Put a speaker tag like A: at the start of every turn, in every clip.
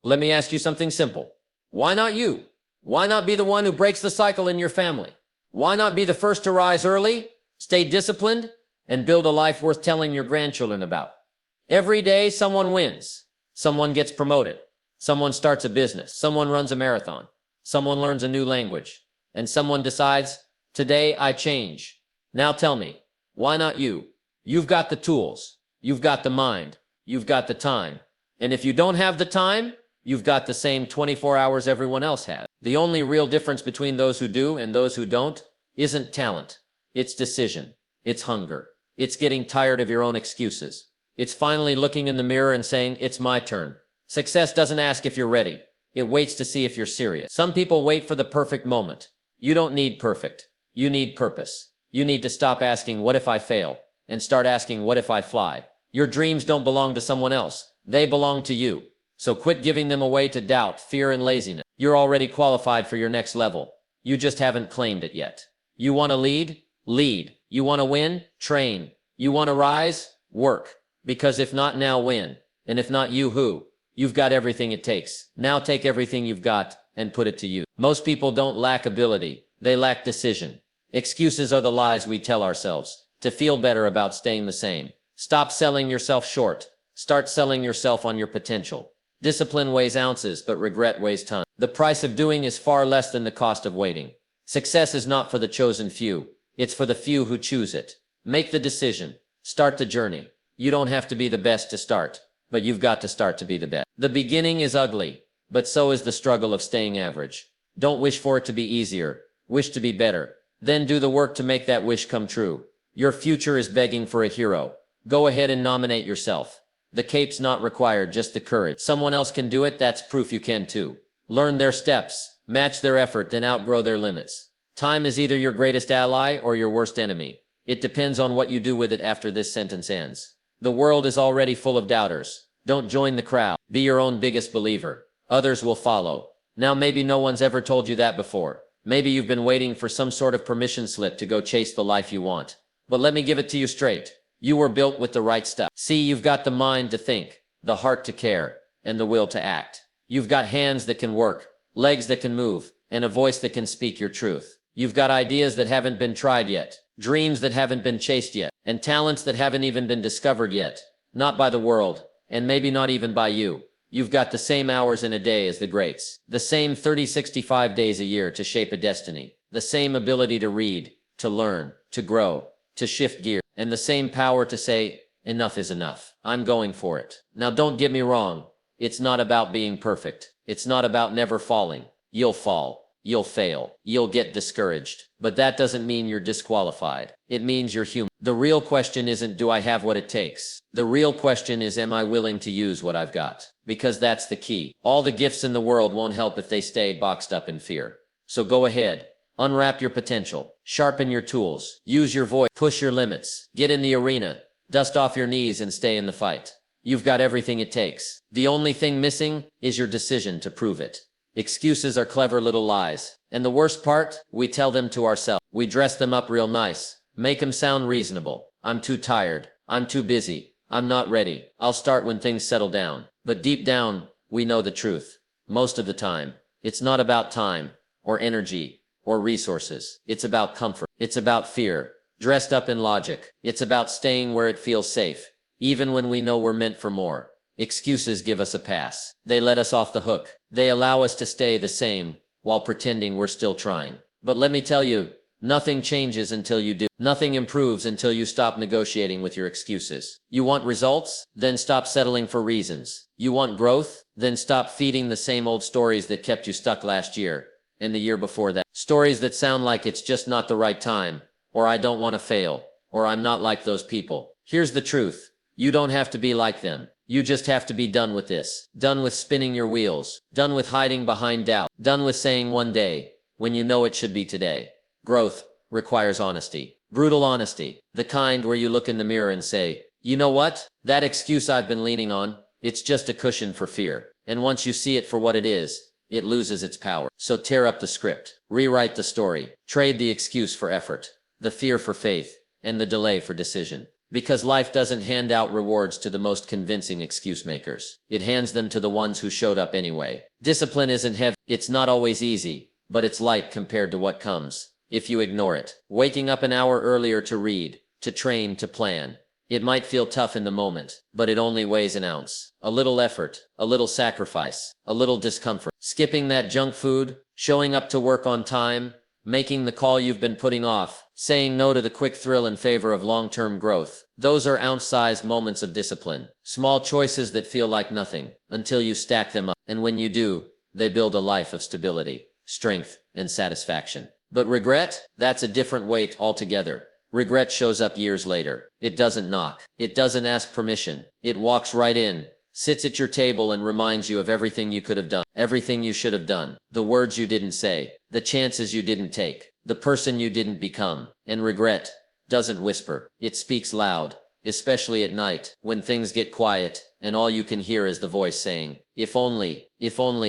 A: Let me ask you something simple. Why not you? Why not be the one who breaks the cycle in your family? Why not be the first to rise early, stay disciplined, and build a life worth telling your grandchildren about? Every day, someone wins. Someone gets promoted. Someone starts a business. Someone runs a marathon. Someone learns a new language. And someone decides, today I change. Now tell me, why not you? You've got the tools. You've got the mind. You've got the time. And if you don't have the time, you've got the same 24 hours everyone else has. The only real difference between those who do and those who don't isn't talent. It's decision. It's hunger. It's getting tired of your own excuses. It's finally looking in the mirror and saying, it's my turn. Success doesn't ask if you're ready. It waits to see if you're serious. Some people wait for the perfect moment. You don't need perfect. You need purpose. You need to stop asking, what if I fail? And start asking, what if I fly? Your dreams don't belong to someone else. They belong to you. So quit giving them away to doubt, fear, and laziness. You're already qualified for your next level. You just haven't claimed it yet. You want to lead? Lead. You want to win? Train. You want to rise? Work. Because if not now, when? And if not you, who? You've got everything it takes. Now take everything you've got and put it to use. Most people don't lack ability. They lack decision. Excuses are the lies we tell ourselves to feel better about staying the same. Stop selling yourself short. Start selling yourself on your potential. Discipline weighs ounces, but regret weighs tons. The price of doing is far less than the cost of waiting. Success is not for the chosen few. It's for the few who choose it. Make the decision. Start the journey. You don't have to be the best to start, but you've got to start to be the best. The beginning is ugly, but so is the struggle of staying average. Don't wish for it to be easier. Wish to be better. Then do the work to make that wish come true. Your future is begging for a hero. Go ahead and nominate yourself. The cape's not required, just the courage. Someone else can do it, that's proof you can too. Learn their steps, match their effort, then outgrow their limits. Time is either your greatest ally or your worst enemy. It depends on what you do with it after this sentence ends. The world is already full of doubters. Don't join the crowd. Be your own biggest believer. Others will follow. Now maybe no one's ever told you that before. Maybe you've been waiting for some sort of permission slip to go chase the life you want. But let me give it to you straight. You were built with the right stuff. See, you've got the mind to think, the heart to care, and the will to act. You've got hands that can work, legs that can move, and a voice that can speak your truth. You've got ideas that haven't been tried yet, dreams that haven't been chased yet, and talents that haven't even been discovered yet. Not by the world, and maybe not even by you. You've got the same hours in a day as the greats, the same 65 days a year to shape a destiny, the same ability to read, to learn, to grow, to shift gear, and the same power to say, enough is enough. I'm going for it. Now don't get me wrong. It's not about being perfect. It's not about never falling. You'll fall. You'll fail. You'll get discouraged. But that doesn't mean you're disqualified. It means you're human. The real question isn't, do I have what it takes? The real question is, am I willing to use what I've got? Because that's the key. All the gifts in the world won't help if they stay boxed up in fear. So go ahead. Unwrap your potential. Sharpen your tools. Use your voice. Push your limits. Get in the arena. Dust off your knees and stay in the fight. You've got everything it takes. The only thing missing is your decision to prove it. Excuses are clever little lies. And the worst part, we tell them to ourselves. We dress them up real nice. Make them sound reasonable. I'm too tired. I'm too busy. I'm not ready. I'll start when things settle down. But deep down, we know the truth. Most of the time, it's not about time, or energy, or resources. It's about comfort. It's about fear, dressed up in logic. It's about staying where it feels safe, even when we know we're meant for more. Excuses give us a pass. They let us off the hook. They allow us to stay the same, while pretending we're still trying. But let me tell you, nothing changes until you do. Nothing improves until you stop negotiating with your excuses. You want results? Then stop settling for reasons. You want growth? Then stop feeding the same old stories that kept you stuck last year, and the year before that. Stories that sound like it's just not the right time, or I don't want to fail, or I'm not like those people. Here's the truth. You don't have to be like them. You just have to be done with this. Done with spinning your wheels. Done with hiding behind doubt. Done with saying one day, when you know it should be today. Growth requires honesty. Brutal honesty. The kind where you look in the mirror and say, you know what? That excuse I've been leaning on, it's just a cushion for fear. And once you see it for what it is, it loses its power. So tear up the script. Rewrite the story. Trade the excuse for effort, the fear for faith, and the delay for decision. Because life doesn't hand out rewards to the most convincing excuse makers. It hands them to the ones who showed up anyway. Discipline isn't heavy. It's not always easy, but it's light compared to what comes if you ignore it. Waking up an hour earlier to read, to train, to plan. It might feel tough in the moment, but it only weighs an ounce. A little effort, a little sacrifice, a little discomfort. Skipping that junk food, showing up to work on time, making the call you've been putting off, saying no to the quick thrill in favor of long-term growth. Those are ounce-sized moments of discipline. Small choices that feel like nothing until you stack them up. And when you do, they build a life of stability, strength, and satisfaction. But regret? That's a different weight altogether. Regret shows up years later. It doesn't knock. It doesn't ask permission. It walks right in, sits at your table and reminds you of everything you could have done, everything you should have done, the words you didn't say, the chances you didn't take, the person you didn't become. And regret doesn't whisper. It speaks loud, especially at night, when things get quiet, and all you can hear is the voice saying, if only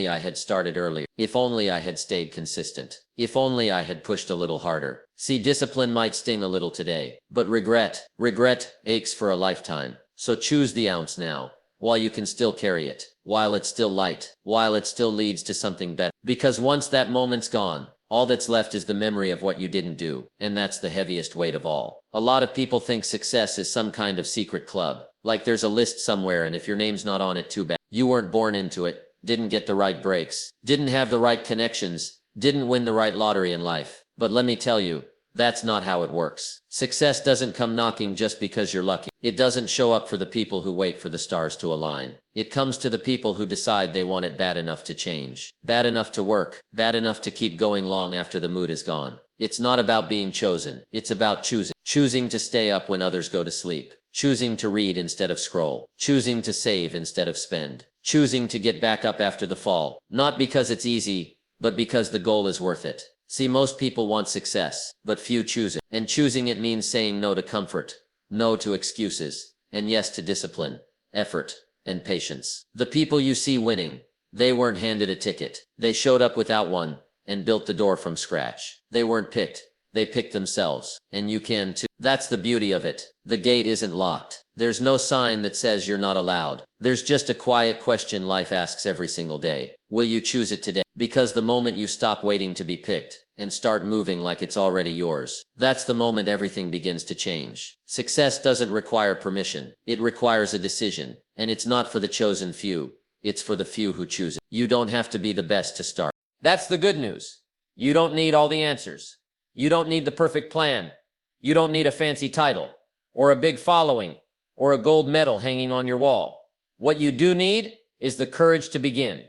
A: I had started earlier. If only I had stayed consistent. If only I had pushed a little harder. See, discipline might sting a little today, but regret aches for a lifetime. So choose the ounce now, while you can still carry it, while it's still light, while it still leads to something better. Because once that moment's gone, all that's left is the memory of what you didn't do, and that's the heaviest weight of all. A lot of people think success is some kind of secret club, like there's a list somewhere and if your name's not on it, too bad. You weren't born into it, didn't get the right breaks, didn't have the right connections, didn't win the right lottery in life. But let me tell you, that's not how it works. Success doesn't come knocking just because you're lucky. It doesn't show up for the people who wait for the stars to align. It comes to the people who decide they want it bad enough to change, bad enough to work, bad enough to keep going long after the mood is gone. It's not about being chosen. It's about choosing. Choosing to stay up when others go to sleep. Choosing to read instead of scroll. Choosing to save instead of spend. Choosing to get back up after the fall. Not because it's easy, but because the goal is worth it. See, most people want success, but few choose it. And choosing it means saying no to comfort, no to excuses, and yes to discipline, effort, and patience. The people you see winning, they weren't handed a ticket. They showed up without one and built the door from scratch. They weren't picked. They picked themselves. And you can too. That's the beauty of it. The gate isn't locked. There's no sign that says you're not allowed. There's just a quiet question life asks every single day. Will you choose it today? Because the moment you stop waiting to be picked and start moving like it's already yours, that's the moment everything begins to change. Success doesn't require permission. It requires a decision. And it's not for the chosen few. It's for the few who choose it. You don't have to be the best to start. That's the good news. You don't need all the answers. You don't need the perfect plan. You don't need a fancy title, or a big following, or a gold medal hanging on your wall. What you do need is the courage to begin.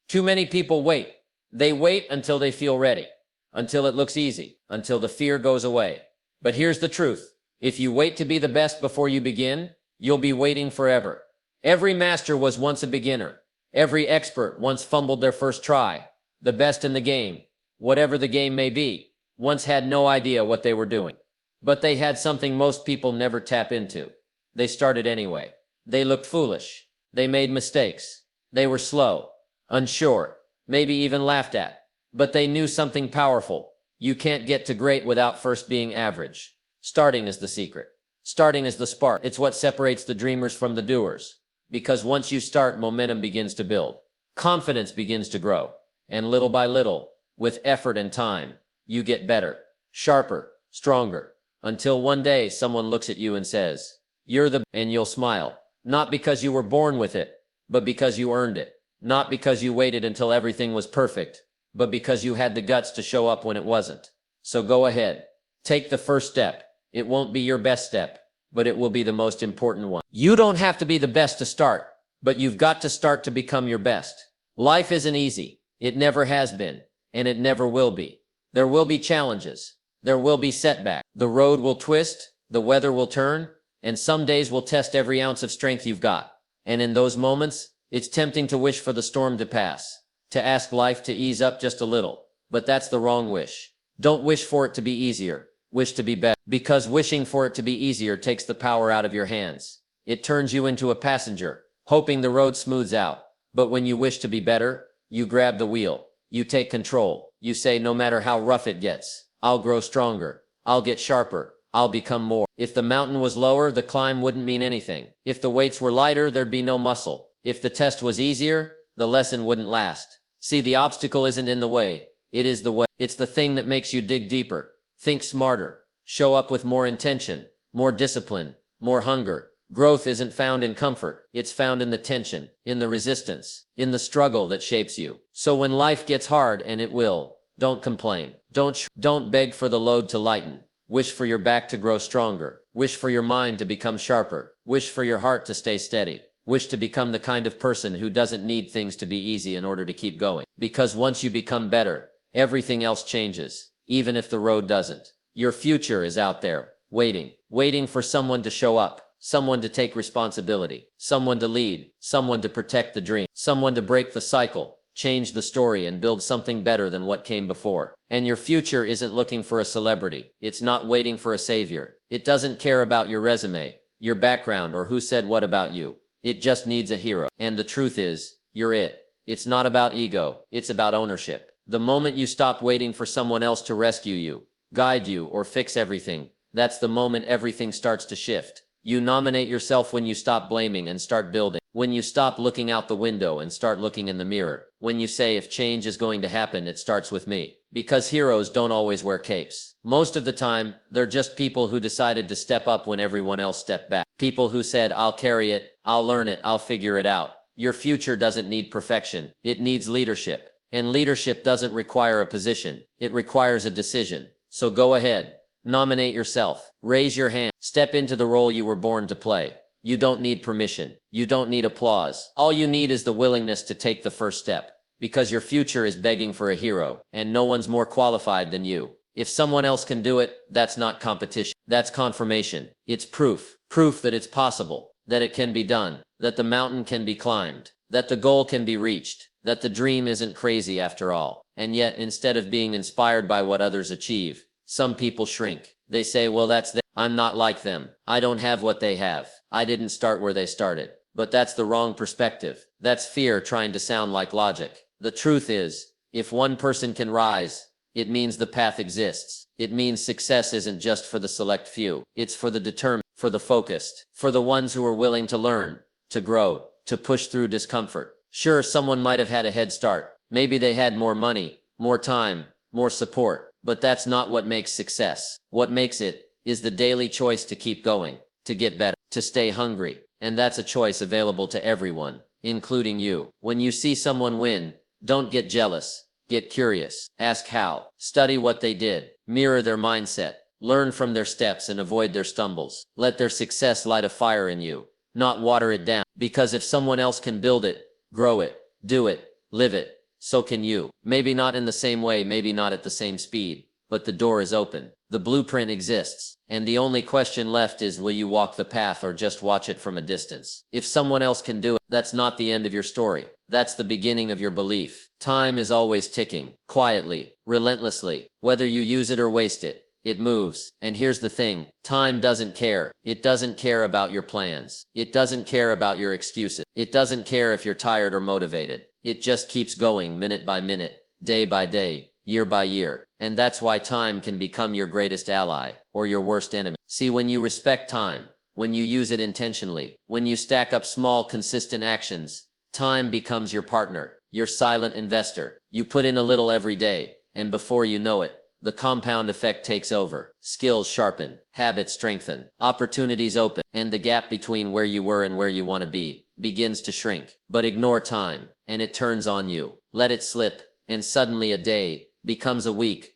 A: Too many people wait. They wait until they feel ready, until it looks easy, until the fear goes away. But here's the truth. If you wait to be the best before you begin, you'll be waiting forever. Every master was once a beginner. Every expert once fumbled their first try. The best in the game, whatever the game may be, once had no idea what they were doing. But they had something most people never tap into. They started anyway. They looked foolish. They made mistakes. They were slow, unsure, maybe even laughed at. But they knew something powerful. You can't get to great without first being average. Starting is the secret. Starting is the spark. It's what separates the dreamers from the doers. Because once you start, momentum begins to build. Confidence begins to grow. And little by little, with effort and time, you get better, sharper, stronger. Until one day someone looks at you and says, "You're the," and you'll smile. Not because you were born with it, but because you earned it. Not because you waited until everything was perfect, but because you had the guts to show up when it wasn't. So go ahead. Take the first step. It won't be your best step, but it will be the most important one. You don't have to be the best to start, but you've got to start to become your best. Life isn't easy. It never has been, and it never will be. There will be challenges. There will be setbacks. The road will twist, the weather will turn, and some days will test every ounce of strength you've got. And in those moments, it's tempting to wish for the storm to pass, to ask life to ease up just a little. But that's the wrong wish. Don't wish for it to be easier. Wish to be better. Because wishing for it to be easier takes the power out of your hands. It turns you into a passenger, hoping the road smooths out. But when you wish to be better, you grab the wheel. You take control. You say, no matter how rough it gets, I'll grow stronger. I'll get sharper. I'll become more. If the mountain was lower, the climb wouldn't mean anything. If the weights were lighter, there'd be no muscle. If the test was easier, the lesson wouldn't last. See, the obstacle isn't in the way. It is the way. It's the thing that makes you dig deeper, think smarter, show up with more intention, more discipline, more hunger. Growth isn't found in comfort. It's found in the tension, in the resistance, in the struggle that shapes you. So when life gets hard, and it will, don't complain. Don't beg for the load to lighten. Wish for your back to grow stronger. Wish for your mind to become sharper. Wish for your heart to stay steady. Wish to become the kind of person who doesn't need things to be easy in order to keep going. Because once you become better, everything else changes, even if the road doesn't. Your future is out there, waiting for someone to show up, someone to take responsibility, someone to lead, someone to protect the dream, someone to break the cycle, change the story, and build something better than what came before. And your future isn't looking for a celebrity. It's not waiting for a savior. It doesn't care about your resume, your background, or who said what about you. It just needs a hero. And the truth is, you're it. It's not about ego. It's about ownership. The moment you stop waiting for someone else to rescue you, guide you, or fix everything, that's the moment everything starts to shift. You nominate yourself when you stop blaming and start building. When you stop looking out the window and start looking in the mirror. When you say, if change is going to happen, it starts with me. Because heroes don't always wear capes. Most of the time, they're just people who decided to step up when everyone else stepped back. People who said, I'll carry it, I'll learn it, I'll figure it out. Your future doesn't need perfection. It needs leadership. And leadership doesn't require a position. It requires a decision. So go ahead. Nominate yourself. Raise your hand. Step into the role you were born to play. You don't need permission. You don't need applause. All you need is the willingness to take the first step. Because your future is begging for a hero, and no one's more qualified than you. If someone else can do it, that's not competition. That's confirmation. It's proof. Proof that it's possible. That it can be done. That the mountain can be climbed. That the goal can be reached. That the dream isn't crazy after all. And yet, instead of being inspired by what others achieve, some people shrink. They say, well, that's them. I'm not like them. I don't have what they have. I didn't start where they started. But that's the wrong perspective. That's fear trying to sound like logic. The truth is, if one person can rise, it means the path exists. It means success isn't just for the select few. It's for the determined, for the focused, for the ones who are willing to learn, to grow, to push through discomfort. Sure, someone might have had a head start. Maybe they had more money, more time, more support. But that's not what makes success. What makes it is the daily choice to keep going, to get better, to stay hungry. And that's a choice available to everyone, including you. When you see someone win, don't get jealous. Get curious. Ask how. Study what they did. Mirror their mindset. Learn from their steps and avoid their stumbles. Let their success light a fire in you, not water it down. Because if someone else can build it, grow it, do it, live it, so can you. Maybe not in the same way, maybe not at the same speed, but the door is open. The blueprint exists. And the only question left is, will you walk the path or just watch it from a distance? If someone else can do it, that's not the end of your story. That's the beginning of your belief. Time is always ticking, quietly, relentlessly. Whether you use it or waste it, it moves. And here's the thing, time doesn't care. It doesn't care about your plans. It doesn't care about your excuses. It doesn't care if you're tired or motivated. It just keeps going minute by minute, day by day, year by year. And that's why time can become your greatest ally, or your worst enemy. See, when you respect time, when you use it intentionally, when you stack up small, consistent actions, time becomes your partner, your silent investor. You put in a little every day, and before you know it, the compound effect takes over. Skills sharpen, habits strengthen, opportunities open, and the gap between where you were and where you want to be begins to shrink. But ignore time, and it turns on you. Let it slip, and suddenly a day becomes a week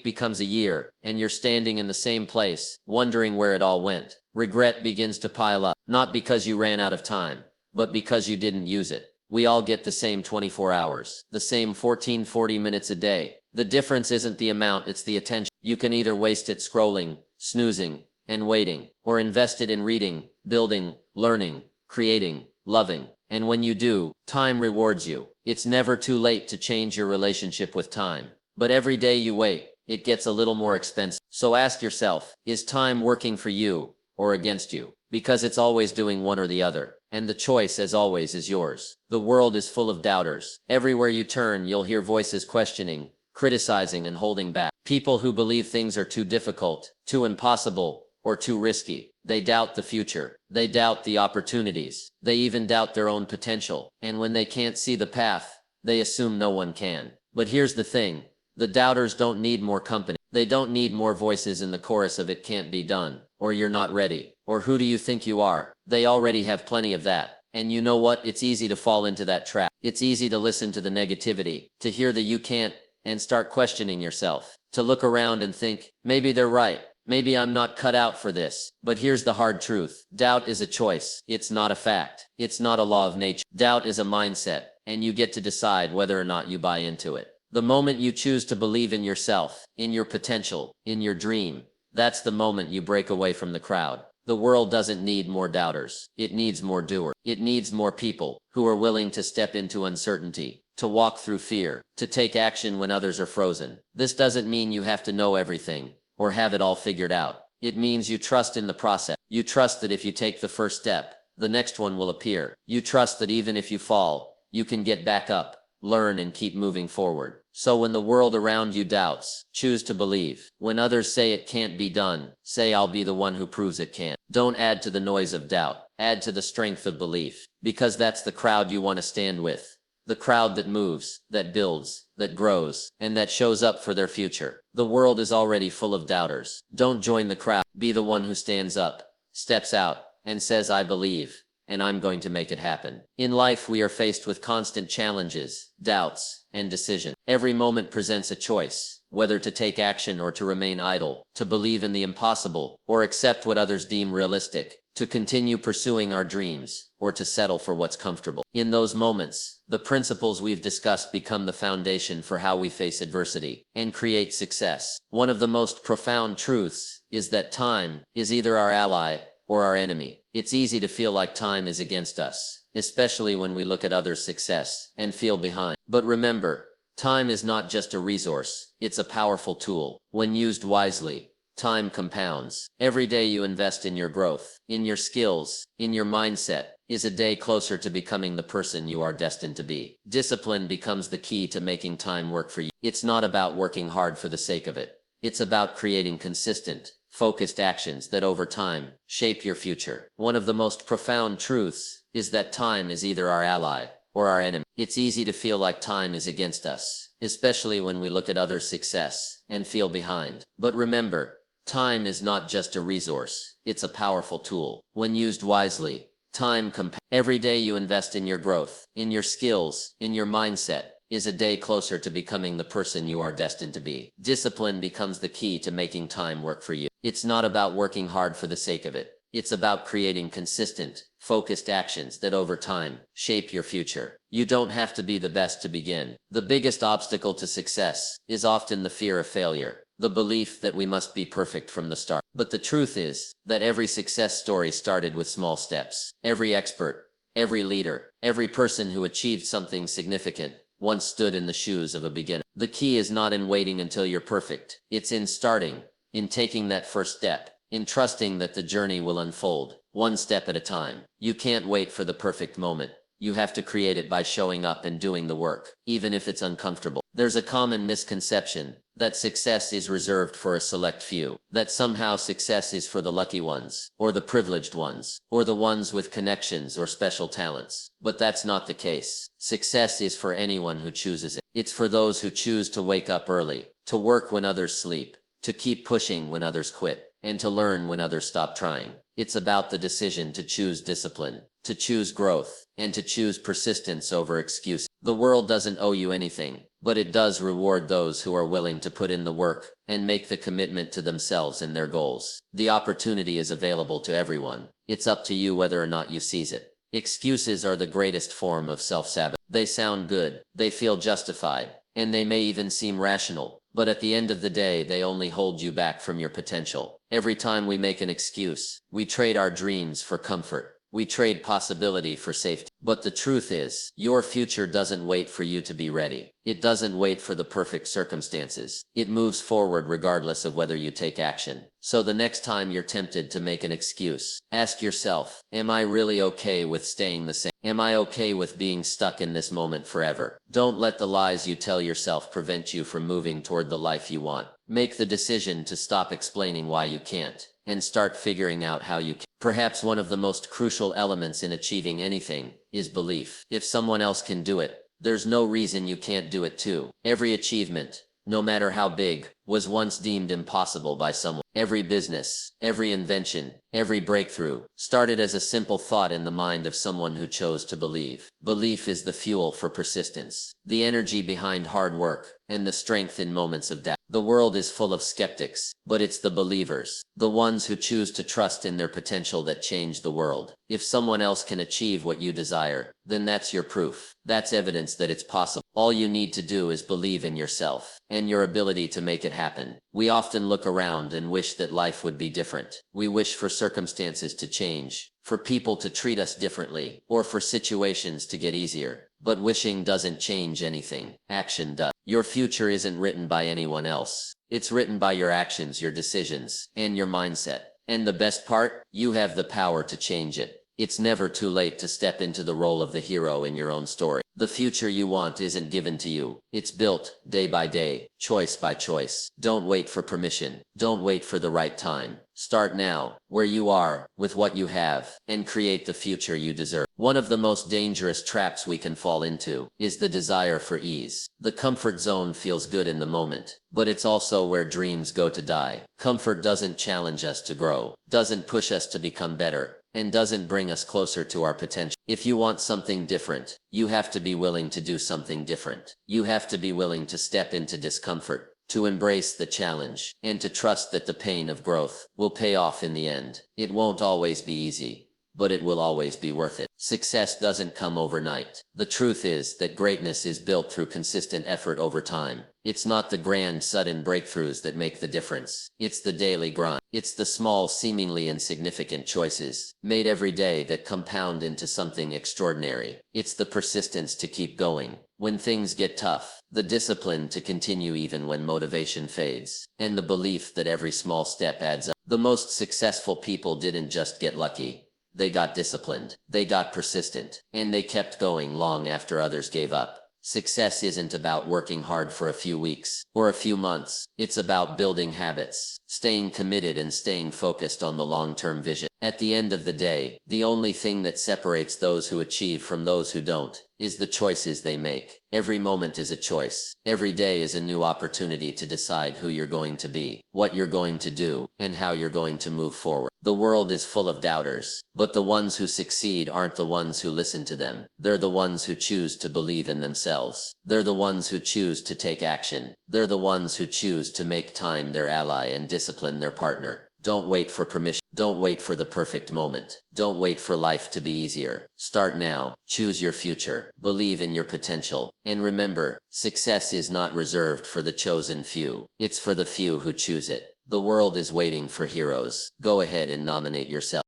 A: becomes a year, and you're standing in the same place, wondering where it all went. Regret begins to pile up, not because you ran out of time, but because you didn't use it. We all get the same 24 hours, the same 40 minutes a day. The difference isn't the amount, it's the attention. You can either waste it scrolling, snoozing, and waiting, or invest it in reading, building, learning, creating, loving. And when you do, time rewards you. It's never too late to change your relationship with time. But every day you wait, it gets a little more expensive. So ask yourself, is time working for you or against you? Because it's always doing one or the other. And the choice, as always, is yours. The world is full of doubters. Everywhere you turn, you'll hear voices questioning, criticizing and holding back. People who believe things are too difficult, too impossible, or too risky. They doubt the future. They doubt the opportunities. They even doubt their own potential. And when they can't see the path, they assume no one can. But here's the thing. The doubters don't need more company. They don't need more voices in the chorus of "it can't be done," or "you're not ready," or "who do you think you are?" They already have plenty of that. And you know what? It's easy to fall into that trap. It's easy to listen to the negativity, to hear the "you can't," and start questioning yourself. To look around and think, maybe they're right. Maybe I'm not cut out for this. But here's the hard truth. Doubt is a choice. It's not a fact. It's not a law of nature. Doubt is a mindset, and you get to decide whether or not you buy into it. The moment you choose to believe in yourself, in your potential, in your dream, that's the moment you break away from the crowd. The world doesn't need more doubters. It needs more doers. It needs more people who are willing to step into uncertainty, to walk through fear, to take action when others are frozen. This doesn't mean you have to know everything or have it all figured out. It means you trust in the process. You trust that if you take the first step, the next one will appear. You trust that even if you fall, you can get back up, learn, and keep moving forward. So when the world around you doubts, choose to believe. When others say it can't be done, say I'll be the one who proves it can. Don't add to the noise of doubt. Add to the strength of belief. Because that's the crowd you want to stand with. The crowd that moves, that builds, that grows, and that shows up for their future. The world is already full of doubters. Don't join the crowd. Be the one who stands up, steps out, and says I believe, and I'm going to make it happen. In life we are faced with constant challenges, doubts, and decisions. Every moment presents a choice, whether to take action or to remain idle, to believe in the impossible, or accept what others deem realistic, to continue pursuing our dreams, or to settle for what's comfortable. In those moments, the principles we've discussed become the foundation for how we face adversity and create success. One of the most profound truths is that time is either our ally or our enemy. It's easy to feel like time is against us, especially when we look at others' success and feel behind. But remember, time is not just a resource, it's a powerful tool. When used wisely, time compounds. Every day you invest in your growth, in your skills, in your mindset, is a day closer to becoming the person you are destined to be. Discipline becomes the key to making time work for you. It's not about working hard for the sake of it. It's about creating consistent, focused actions that over time shape your future. One of the most profound truths is that time is either our ally or our enemy. It's easy to feel like time is against us, especially when we look at others' success and feel behind. But remember, time is not just a resource, it's a powerful tool. When used wisely, time compounds. Every day you invest in your growth, in your skills, in your mindset, is a day closer to becoming the person you are destined to be. Discipline becomes the key to making time work for you. It's not about working hard for the sake of it. It's about creating consistent, focused actions that over time shape your future. You don't have to be the best to begin. The biggest obstacle to success is often the fear of failure, the belief that we must be perfect from the start. But the truth is that every success story started with small steps. Every expert, every leader, every person who achieved something significant once stood in the shoes of a beginner. The key is not in waiting until you're perfect. It's in starting, in taking that first step, in trusting that the journey will unfold, one step at a time. You can't wait for the perfect moment. You have to create it by showing up and doing the work, even if it's uncomfortable. There's a common misconception that success is reserved for a select few, that somehow success is for the lucky ones, or the privileged ones, or the ones with connections or special talents. But that's not the case. Success is for anyone who chooses it. It's for those who choose to wake up early, to work when others sleep, to keep pushing when others quit, and to learn when others stop trying. It's about the decision to choose discipline, to choose growth, and to choose persistence over excuses. The world doesn't owe you anything, but it does reward those who are willing to put in the work and make the commitment to themselves and their goals. The opportunity is available to everyone. It's up to you whether or not you seize it. Excuses are the greatest form of self-sabotage. They sound good, they feel justified, and they may even seem rational. But at the end of the day, they only hold you back from your potential. Every time we make an excuse, we trade our dreams for comfort. We trade possibility for safety. But the truth is, your future doesn't wait for you to be ready. It doesn't wait for the perfect circumstances. It moves forward regardless of whether you take action. So the next time you're tempted to make an excuse, ask yourself, am I really okay with staying the same? Am I okay with being stuck in this moment forever? Don't let the lies you tell yourself prevent you from moving toward the life you want. Make the decision to stop explaining why you can't, and start figuring out how you can. Perhaps one of the most crucial elements in achieving anything is belief. If someone else can do it, there's no reason you can't do it too. Every achievement, no matter how big, was once deemed impossible by someone. Every business, every invention, every breakthrough started as a simple thought in the mind of someone who chose to believe. Belief is the fuel for persistence, the energy behind hard work, and the strength in moments of doubt. The world is full of skeptics, but it's the believers, the ones who choose to trust in their potential, that change the world. If someone else can achieve what you desire, then that's your proof. That's evidence that it's possible. All you need to do is believe in yourself and your ability to make it happen. We often look around and wish that life would be different. We wish for circumstances to change, for people to treat us differently, or for situations to get easier. But wishing doesn't change anything. Action does. Your future isn't written by anyone else. It's written by your actions, your decisions, and your mindset. And the best part? You have the power to change it. It's never too late to step into the role of the hero in your own story. The future you want isn't given to you. It's built, day by day, choice by choice. Don't wait for permission. Don't wait for the right time. Start now, where you are, with what you have, and create the future you deserve. One of the most dangerous traps we can fall into is the desire for ease. The comfort zone feels good in the moment, but it's also where dreams go to die. Comfort doesn't challenge us to grow, doesn't push us to become better, and doesn't bring us closer to our potential. If you want something different, you have to be willing to do something different. You have to be willing to step into discomfort, to embrace the challenge, and to trust that the pain of growth will pay off in the end. It won't always be easy, but it will always be worth it. Success doesn't come overnight. The truth is that greatness is built through consistent effort over time. It's not the grand, sudden breakthroughs that make the difference. It's the daily grind. It's the small, seemingly insignificant choices made every day that compound into something extraordinary. It's the persistence to keep going when things get tough, the discipline to continue even when motivation fades, and the belief that every small step adds up. The most successful people didn't just get lucky. They got disciplined, they got persistent, and they kept going long after others gave up. Success isn't about working hard for a few weeks or a few months. It's about building habits, staying committed, and staying focused on the long-term vision. At the end of the day, the only thing that separates those who achieve from those who don't is the choices they make. Every moment is a choice. Every day is a new opportunity to decide who you're going to be, what you're going to do, and how you're going to move forward. The world is full of doubters, but the ones who succeed aren't the ones who listen to them. They're the ones who choose to believe in themselves. They're the ones who choose to take action. They're the ones who choose to make time their ally and discipline their partner. Don't wait for permission. Don't wait for the perfect moment. Don't wait for life to be easier. Start now. Choose your future. Believe in your potential. And remember, success is not reserved for the chosen few. It's for the few who choose it. The world is waiting for heroes. Go ahead and nominate yourself.